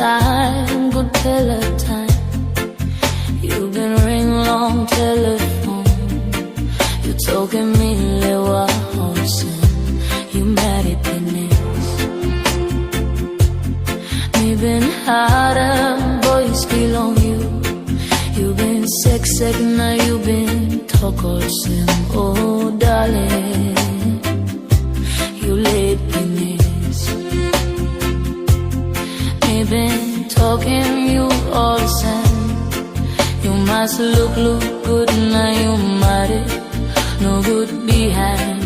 time, good time. You've been ring long telephone. You talking me lewa hosen. You married penis. Me been harder, boys feel on you. You been sex, now you been talk or sim. Oh darling, you late penis. Me been talking you all the same. You must look good, now you married. No good behind.